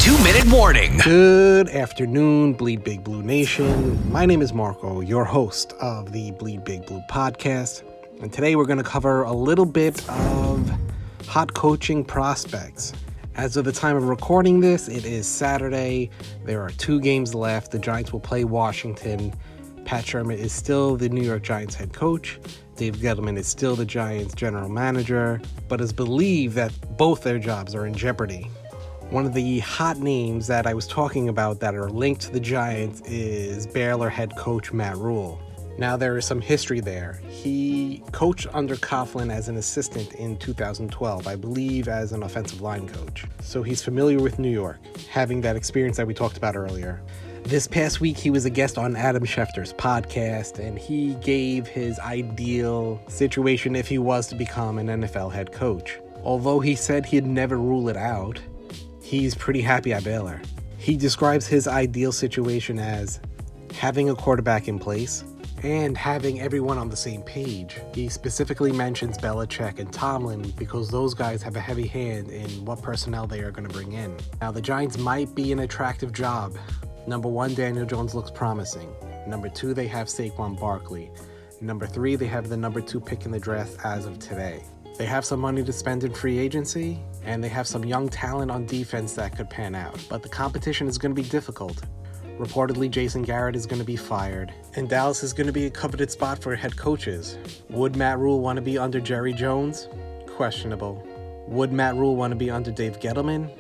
2-minute warning. Good afternoon, Bleed Big Blue Nation. My name is Marco, your host of the Bleed Big Blue Podcast. And today we're going to cover a little bit of hot coaching prospects. As of the time of recording this, it is Saturday. There are 2 games left. The Giants will play Washington. Pat Sherman is still the New York Giants head coach. Dave Gettleman is still the Giants general manager, but it's believed that both their jobs are in jeopardy. One of the hot names that I was talking about that are linked to the Giants is Baylor head coach Matt Rhule. Now, there is some history there. He coached under Tomlin as an assistant in 2012, I believe as an offensive line coach. So he's familiar with New York, having that experience that we talked about earlier. This past week, he was a guest on Adam Schefter's podcast, and he gave his ideal situation if he was to become an NFL head coach. Although he said he'd never rule it out, he's pretty happy at Baylor. He describes his ideal situation as having a quarterback in place and having everyone on the same page. He specifically mentions Belichick and Tomlin because those guys have a heavy hand in what personnel they are going to bring in. Now, the Giants might be an attractive job. Number 1, Daniel Jones looks promising. Number 2, they have Saquon Barkley. Number 3, they have the number 2 pick in the draft as of today. They have some money to spend in free agency, and they have some young talent on defense that could pan out. But the competition is going to be difficult. Reportedly, Jason Garrett is going to be fired, and Dallas is going to be a coveted spot for head coaches. Would Matt Rhule want to be under Jerry Jones? Questionable. Would Matt Rhule want to be under Dave Gettleman?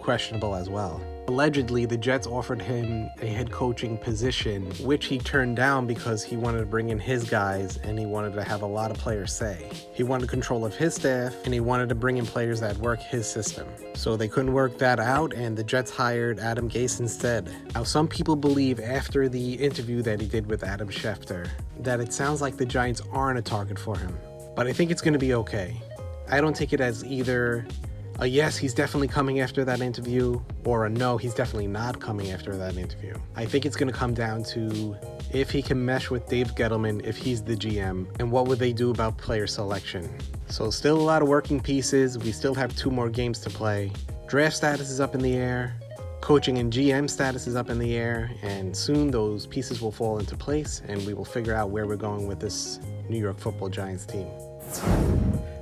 Questionable as well. Allegedly, the Jets offered him a head coaching position, which he turned down because he wanted to bring in his guys and he wanted to have a lot of players say. He wanted control of his staff and he wanted to bring in players that work his system. So they couldn't work that out and the Jets hired Adam Gase instead. Now, some people believe after the interview that he did with Adam Schefter that it sounds like the Giants aren't a target for him. But I think it's going to be okay. I don't take it as either a yes, he's definitely coming after that interview, or a no, he's definitely not coming after that interview. I think it's going to come down to if he can mesh with Dave Gettleman, if he's the GM, and what would they do about player selection. So still a lot of working pieces. We still have 2 more games to play. Draft status is up in the air. Coaching and GM status is up in the air. And soon those pieces will fall into place, and we will figure out where we're going with this New York Football Giants team.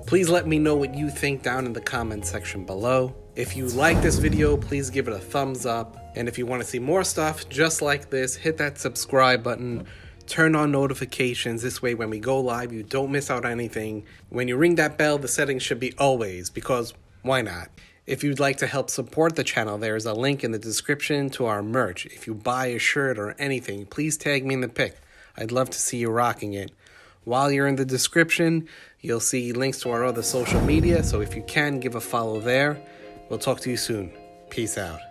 Please let me know what you think down in the comments section below. If you like this video, please give it a thumbs up. And if you want to see more stuff just like this, hit that subscribe button. Turn on notifications. This way, when we go live, you don't miss out on anything. When you ring that bell, the settings should be always, because why not? If you'd like to help support the channel, there is a link in the description to our merch. If you buy a shirt or anything, please tag me in the pic. I'd love to see you rocking it. While you're in the description, you'll see links to our other social media, so if you can, give a follow there. We'll talk to you soon. Peace out.